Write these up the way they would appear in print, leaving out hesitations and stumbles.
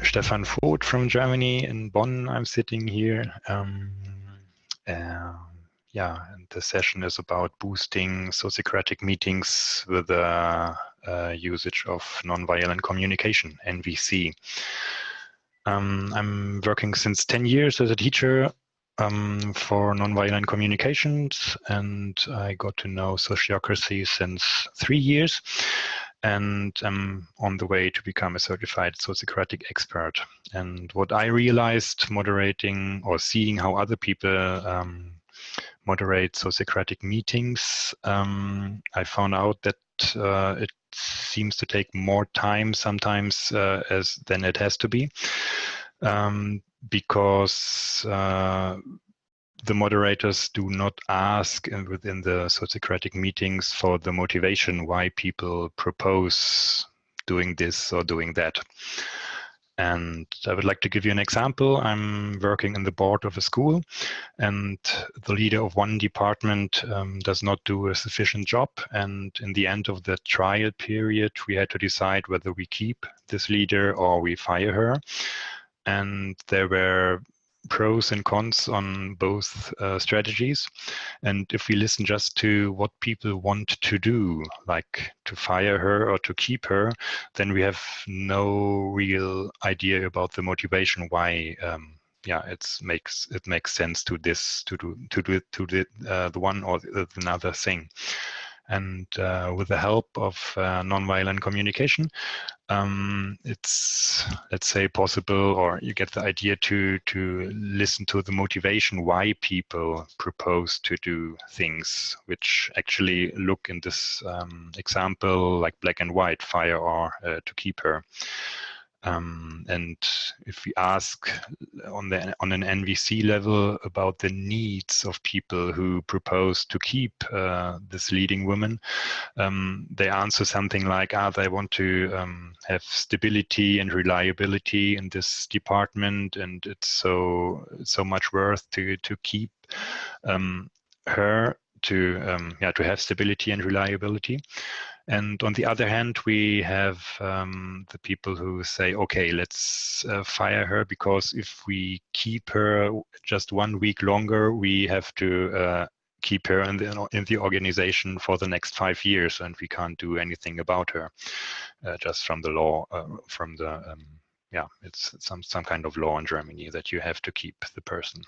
Stefan Voth from Germany. In Bonn, I'm sitting here. And the session is about boosting sociocratic meetings with the usage of nonviolent communication, NVC. I'm working since 10 years as a teacher for nonviolent communications, and I got to know Sociocracy since 3 years, and I'm on the way to become a certified sociocratic expert. And what I realized moderating or seeing how other people moderate sociocratic meetings, I found out that it seems to take more time sometimes than it has to be, because the moderators do not ask within the sociocratic meetings for the motivation why people propose doing this or doing that. And I would like to give you an example. I'm working in the board of a school, and the leader of one department does not do a sufficient job. And in the end of the trial period, we had to decide whether we keep this leader or we fire her. And there were pros and cons on both strategies. And if we listen just to what people want to do, like to fire her or to keep her, then we have no real idea about the motivation why it makes sense to do the one or another thing. And with the help of nonviolent communication, it's, let's say, possible, or you get the idea to listen to the motivation why people propose to do things, which actually look in this example like black and white, fire or to keep her. And if we ask on an NVC level about the needs of people who propose to keep this leading woman, they answer something like, they want to have stability and reliability in this department, and it's so much worth to keep her to have stability and reliability. And on the other hand, we have the people who say, okay, let's fire her, because if we keep her just 1 week longer, we have to keep her in the organization for the next 5 years, and we can't do anything about her just from the law, it's some kind of law in Germany that you have to keep the person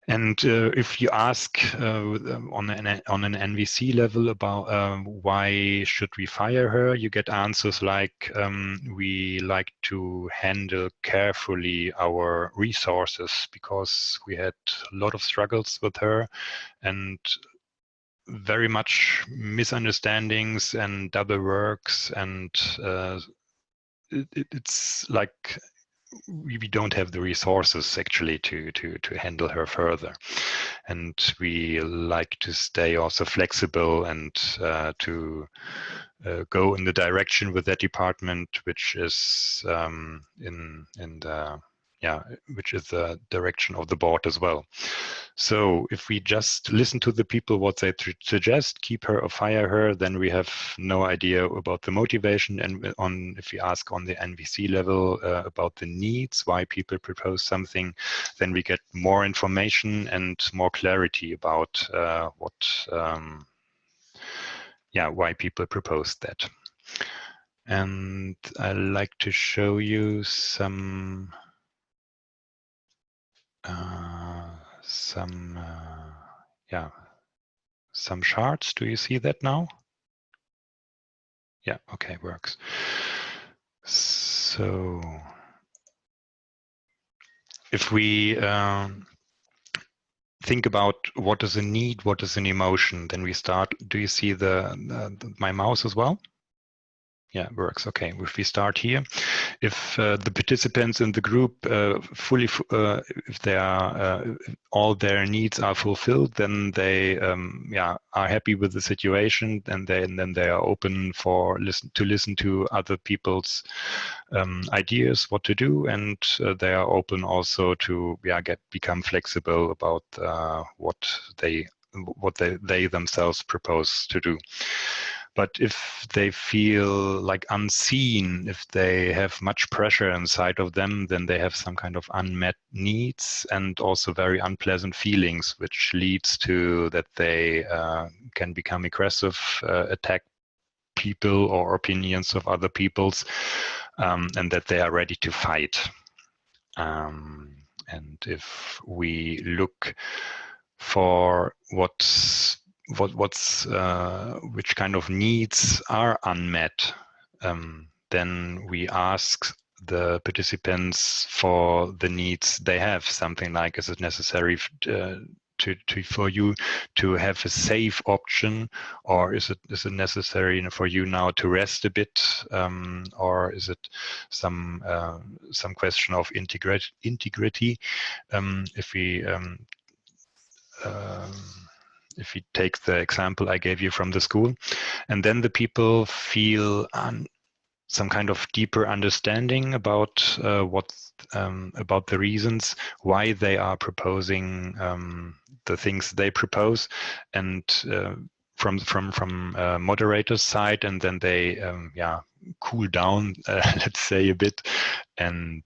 And if you ask on an NVC level about why should we fire her, you get answers like, we like to handle carefully our resources because we had a lot of struggles with her and very much misunderstandings and double works, and it's like we don't have the resources actually to handle her further, and we like to stay also flexible and to go in the direction with that department, which is which is the direction of the board as well. So if we just listen to the people, what they suggest, keep her or fire her, then we have no idea about the motivation. And if we ask on the NVC level about the needs, why people propose something, then we get more information and more clarity about why people propose that. And I like to show you some charts. Do you see that now? Yeah, okay, works. So if we think about what is a need, what is an emotion, then we start. Do you see my mouse as well? Yeah, it works. Okay, if we start here, if the participants in the group if they are all their needs are fulfilled, then they are happy with the situation, and then they are open for listen to other people's ideas what to do, and they are open also to become flexible about what they themselves propose to do. But if they feel like unseen, if they have much pressure inside of them, then they have some kind of unmet needs and also very unpleasant feelings, which leads to that they can become aggressive, attack people or opinions of other people's, and that they are ready to fight. And if we look for which kind of needs are unmet, then we ask the participants for the needs they have. Something like, is it necessary for you to have a safe option, or is it necessary for you now to rest a bit, or is it some question of integrity? If we take the example I gave you from the school, and then the people feel some kind of deeper understanding about about the reasons why they are proposing the things they propose, and from moderator's side, and then they cool down, let's say, a bit, and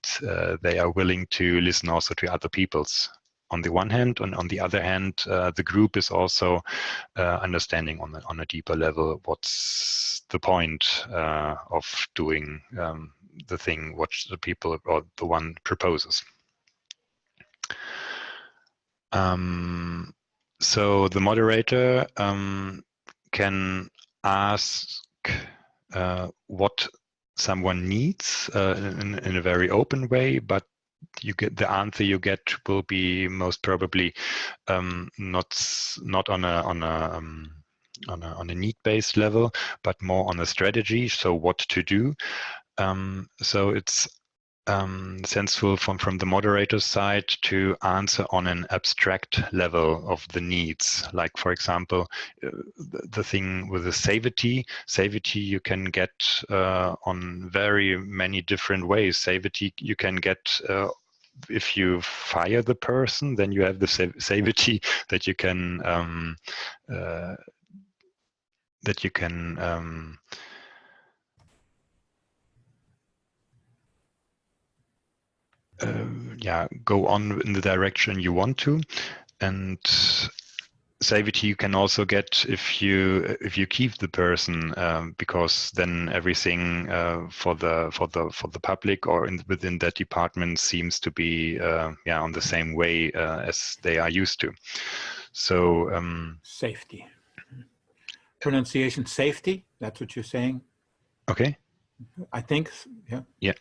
they are willing to listen also to other people's. On the one hand, and on the other hand, the group is also understanding on a deeper level what's the point of doing the thing what the people or the one proposes. So the moderator can ask what someone needs in a very open way, but you get the answer you get will be most probably not on a need-based level, but more on a strategy. So what to do. So it's sensible from the moderator's side to answer on an abstract level of the needs. Like, for example, the thing with the safety you can get on very many different ways. Safety you can get if you fire the person, then you have the safety that you can go on in the direction you want to. And safety you can also get if you keep the person, because then everything for the public or within that department seems to be on the same way as they are used to. So safety. Pronunciation safety, that's what you're saying? Okay. I think, yeah. Yeah.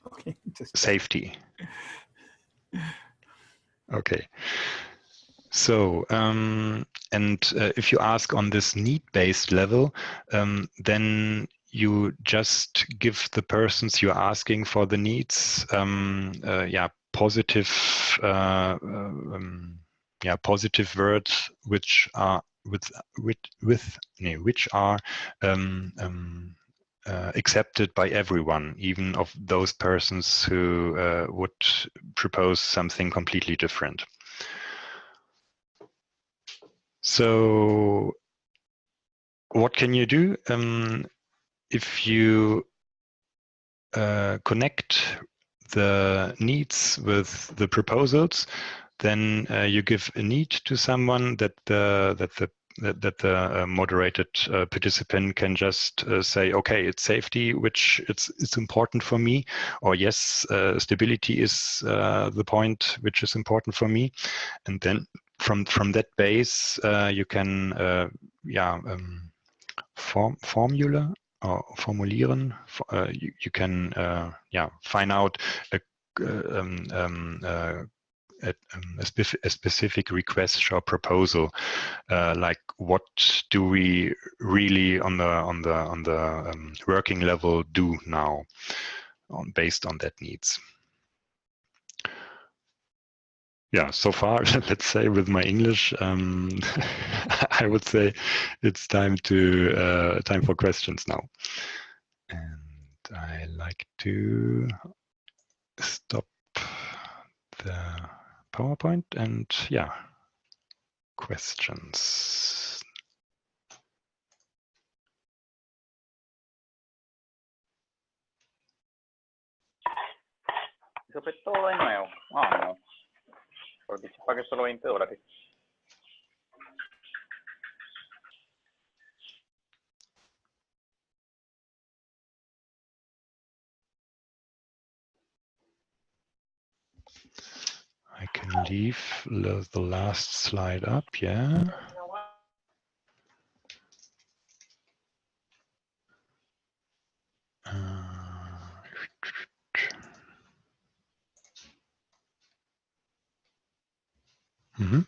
Okay. Safety. Okay. So, and if you ask on this need-based level, then you just give the persons you're asking for the needs, positive, positive words which are which are accepted by everyone, even of those persons who would propose something completely different. So what can you do if you connect the needs with the proposals? Then you give a need to someone that the moderated participant can just say, okay, it's safety, which it's important for me, or yes, stability is the point which is important for me, and then from that base you can formulieren. You can find out a specific request or proposal, like what do we really on the working level do now, based on that needs. Yeah, so far, let's say with my English, I would say it's time for questions now. And I like to stop the PowerPoint and questions. Sobre todo de nuevo. Oh, no. Porque se pague solo $20. I can leave the last slide up, yeah. Mm-hmm.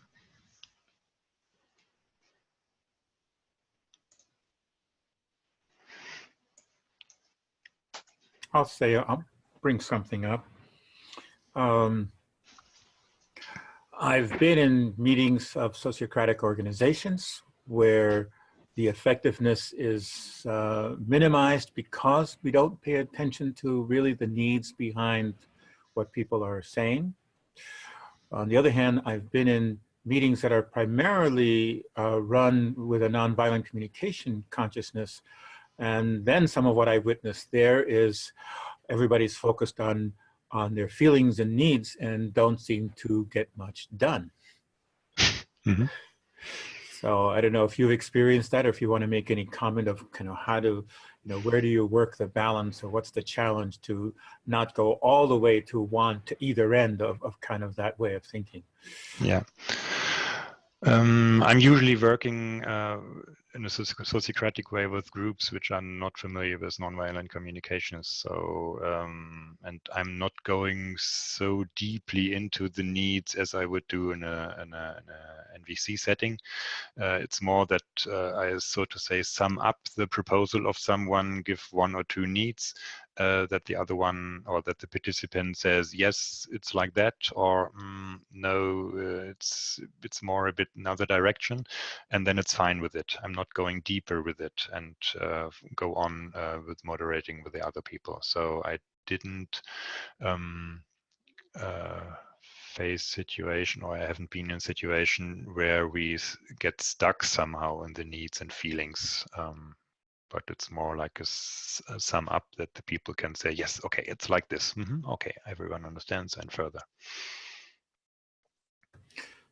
I'll bring something up. I've been in meetings of sociocratic organizations where the effectiveness is minimized because we don't pay attention to really the needs behind what people are saying. On the other hand, I've been in meetings that are primarily run with a nonviolent communication consciousness. And then some of what I've witnessed there is everybody's focused on their feelings and needs and don't seem to get much done. Mm-hmm. So I don't know if you've experienced that or if you want to make any comment of kind of how to, where do you work the balance or what's the challenge to not go all the way to either end of kind of that way of thinking. Yeah. I'm usually working in a sociocratic way with groups which are not familiar with nonviolent communications. So, and I'm not going so deeply into the needs as I would do in a NVC setting. It's more that I, so to say, sum up the proposal of someone, give one or two needs, that the other one or that the participant says, yes, it's like that, or no, it's more a bit another direction, and then it's fine with it. I'm not going deeper with it and go on with moderating with the other people. So I didn't face situation, or I haven't been in a situation where we get stuck somehow in the needs and feelings. But it's more like a sum up that the people can say, yes, okay, it's like this. Okay, everyone understands, and further.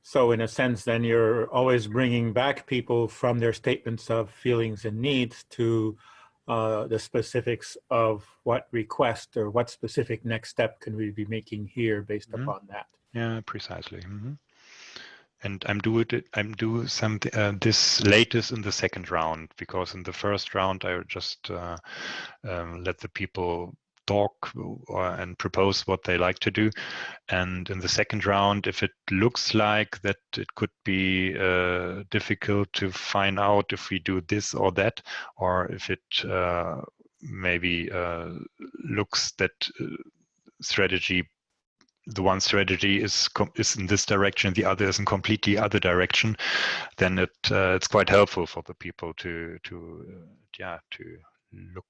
So in a sense, then you're always bringing back people from their statements of feelings and needs to the specifics of what request or what specific next step can we be making here based upon that. Yeah, precisely. And I'm do something this latest in the second round, because in the first round I just let the people talk and propose what they like to do. And in the second round, if it looks like that it could be difficult to find out if we do this or that, or if it maybe looks that the one strategy is in this direction, the other is in completely other direction, then it's quite helpful for the people to look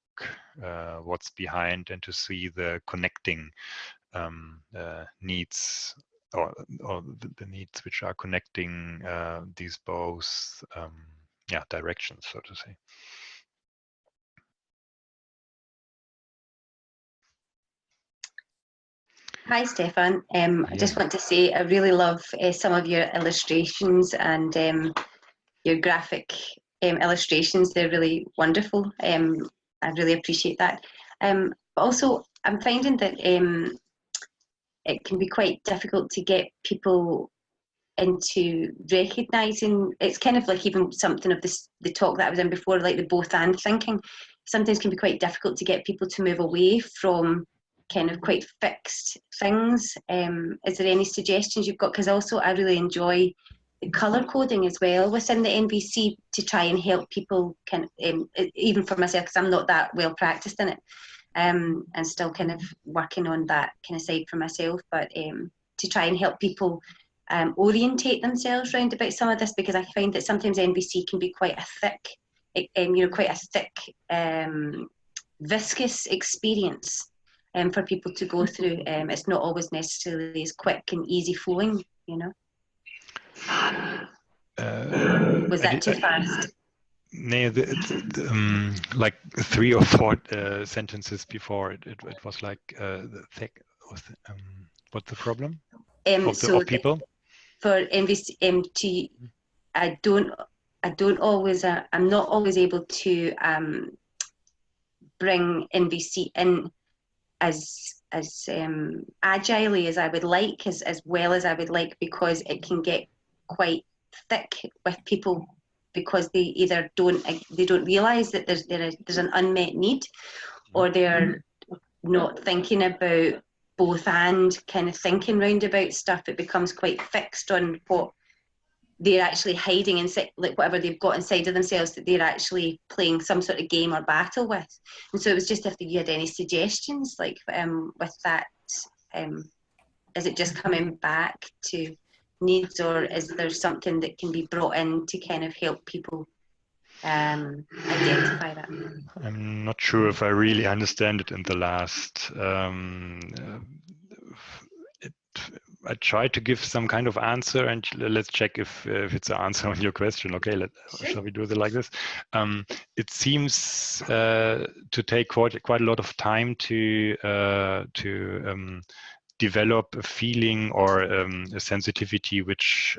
what's behind and to see the connecting needs, or the needs which are connecting these both directions, so to say. Hi, Stefan. I just want to say I really love some of your illustrations and your graphic illustrations. They're really wonderful. I really appreciate that. But also, I'm finding that it can be quite difficult to get people into recognising. It's kind of like even something of the talk that I was in before, like the both and thinking. Sometimes can be quite difficult to get people to move away from kind of quite fixed things. Is there any suggestions you've got? Because also I really enjoy the colour coding as well within the NVC to try and help people, even for myself, because I'm not that well practiced in it, and still kind of working on that kind of side for myself, but to try and help people orientate themselves around about some of this, because I find that sometimes NVC can be quite a thick, viscous experience for people to go through. It's not always necessarily as quick and easy flowing, Was that too fast? No, like 3 or 4 sentences before it was like thick. what's the problem So of people? For NVC, I'm not always able to bring NVC in as agilely as I would like, as well as I would like, because it can get quite thick with people, because they either don't realise that there's an unmet need, or they're not thinking about both and kind of thinking round about stuff. It becomes quite fixed on what they're actually hiding inside, like whatever they've got inside of themselves that they're actually playing some sort of game or battle with. And so it was just if you had any suggestions, like with that, is it just coming back to needs, or is there something that can be brought in to kind of help people identify that? I'm not sure if I really understand it in the last. I tried to give some kind of answer, and let's check if it's an answer on your question. Okay, shall we do it like this? It seems to take quite a lot of time to develop a feeling or a sensitivity which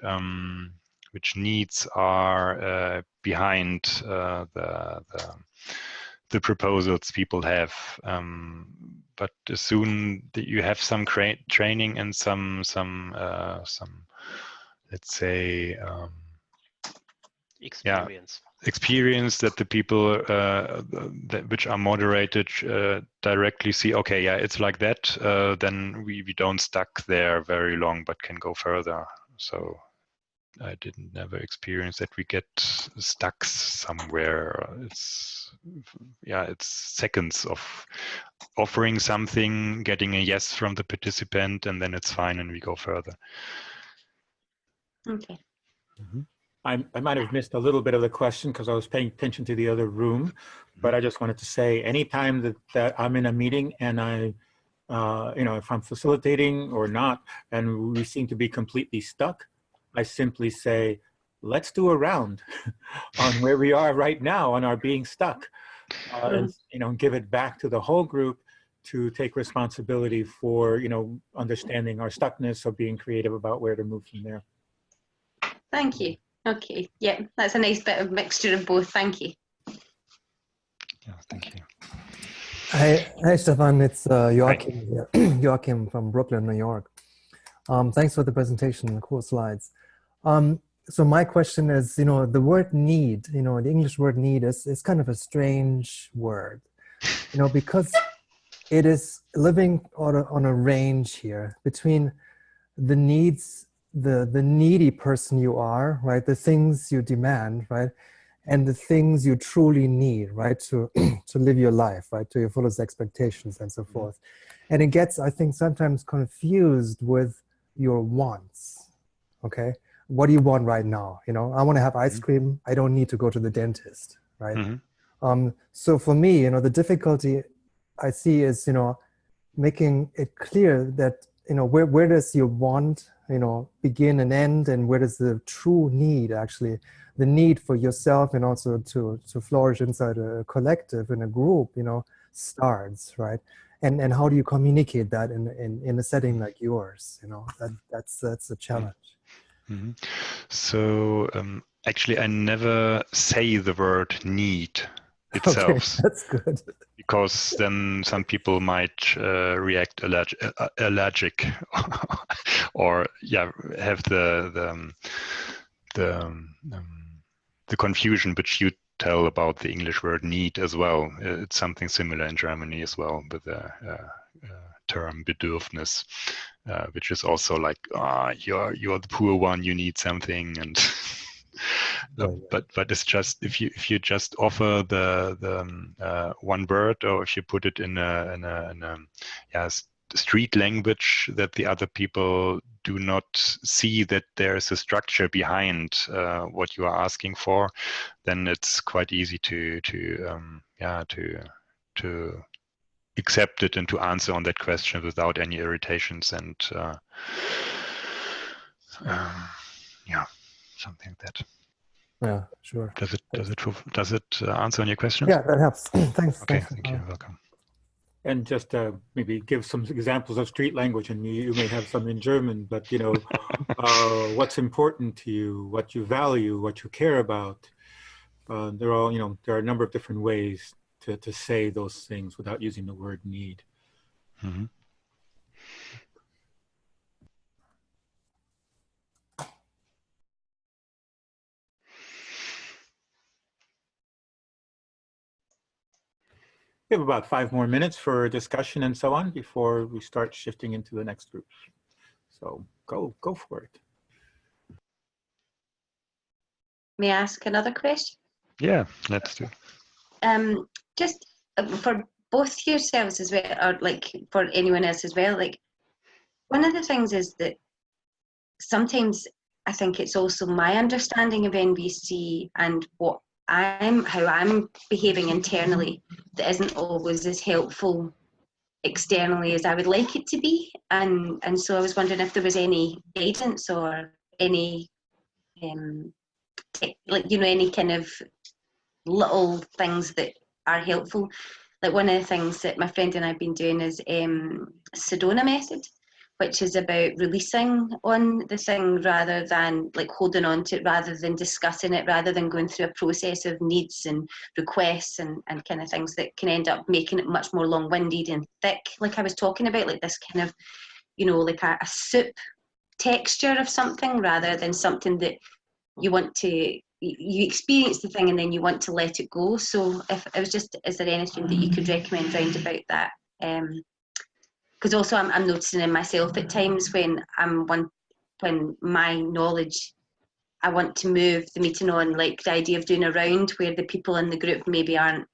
needs are behind the proposals people have. But as soon that you have some training and some let's say experience that the people which are moderated directly see, okay, yeah, it's like that, then we don't stuck there very long, but can go further. So I didn't never experience that we get stuck somewhere. It's seconds of offering something, getting a yes from the participant, and then it's fine and we go further. Okay. Mm-hmm. I might have missed a little bit of the question because I was paying attention to the other room, but I just wanted to say anytime that I'm in a meeting and I, if I'm facilitating or not, and we seem to be completely stuck, I simply say, let's do a round on where we are right now on our being stuck, and give it back to the whole group to take responsibility for, understanding our stuckness or being creative about where to move from there. Thank you. Okay, yeah, that's a nice bit of mixture of both. Thank you. Yeah, thank you. Hi, Stefan. It's Joachim here. Joachim from Brooklyn, New York. Thanks for the presentation. Cool slides. So my question is, the word need, the English word need is kind of a strange word, because it is living on a range here between the needs, the needy person you are, right? The things you demand, right? And the things you truly need, right? To live your life, right? To your fullest expectations and so forth. And it gets, I think, sometimes confused with your wants, okay? What do you want right now? I want to have ice cream. I don't need to go to the dentist, right? So for me, the difficulty I see is, making it clear that, where does your want, begin and end, and where does the true need actually, the need for yourself and also to flourish inside a collective, in a group, starts, right? And how do you communicate that in a setting like yours? That's a challenge. So actually, I never say the word need itself. Okay, that's good. Because then some people might react allergic, or have the confusion which you tell about the English word need as well. It's something similar in Germany as well, with the term Bedürfnis, which is also like, you're the poor one, you need something, and but it's just if you just offer the one word, or if you put it in a street language that the other people do not see that there's a structure behind what you are asking for, then it's quite easy to accept it and to answer on that question without any irritations and something like that. Yeah, sure. Does it answer on your questions? Yeah, that helps. Thanks. Okay, thanks. thank you. Welcome. And just maybe give some examples of street language, and you may have some in German, but you know, what's important to you, what you value, what you care about. They're all, you know, there are a number of different ways to say those things without using the word need. Mm-hmm. We have about 5 more minutes for discussion and so on before we start shifting into the next group. So go for it. May I ask another question? Yeah, let's do. Just for both yourselves as well, or like for anyone else as well, like one of the things is that sometimes I think it's also my understanding of NVC and how I'm behaving internally that isn't always as helpful externally as I would like it to be, and so I was wondering if there was any guidance or any like, you know, any kind of little things that are helpful. Like one of the things that my friend and I've been doing is Sedona method, which is about releasing on the thing rather than like holding on to it, rather than discussing it, rather than going through a process of needs and requests and kind of things that can end up making it much more long-winded and thick, like I was talking about, like this kind of, you know, like a soup texture of something rather than something that you want to, you experience the thing and then you want to let it go. So if it was just, is there anything that you could recommend round about that? Because also I'm noticing in myself at times when when my knowledge, I want to move the meeting on, like the idea of doing a round where the people in the group maybe aren't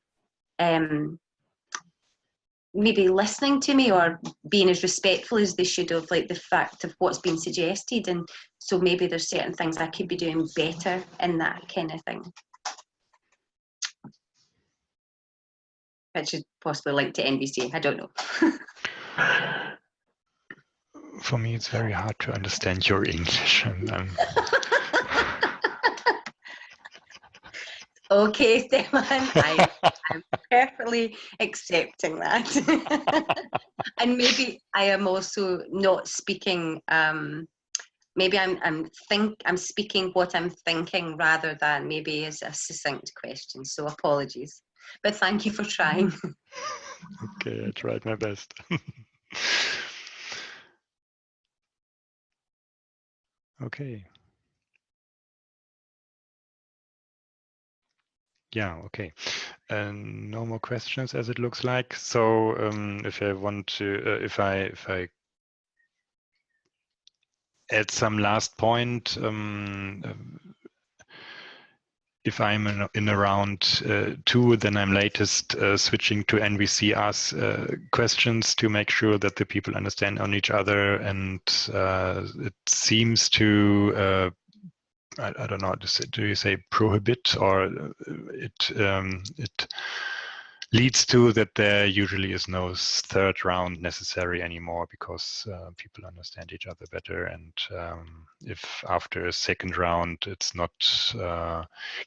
maybe listening to me or being as respectful as they should of like the fact of what's been suggested, and so maybe there's certain things I could be doing better in that kind of thing, which is possibly linked to NVC. I don't know. For me, it's very hard to understand your English. And Okay, Stefan, I'm perfectly accepting that. And maybe I am also not speaking, maybe I'm speaking what I'm thinking rather than maybe as a succinct question, so apologies. But thank you for trying. Okay, I tried my best. Okay. Yeah, okay. No more questions as it looks like. So if I want to, if I add some last point, if I'm in around 2, then I'm latest switching to NVC ask questions to make sure that the people understand on each other. And it seems to, I don't know, do you say prohibit, or it leads to that there usually is no third round necessary anymore, because people understand each other better. And if after a second round it's not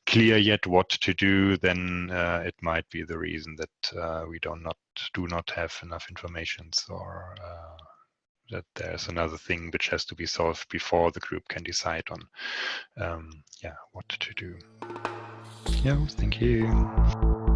clear yet what to do, then it might be the reason that we do not have enough information, or that there's another thing which has to be solved before the group can decide on what to do. Yeah, thank you.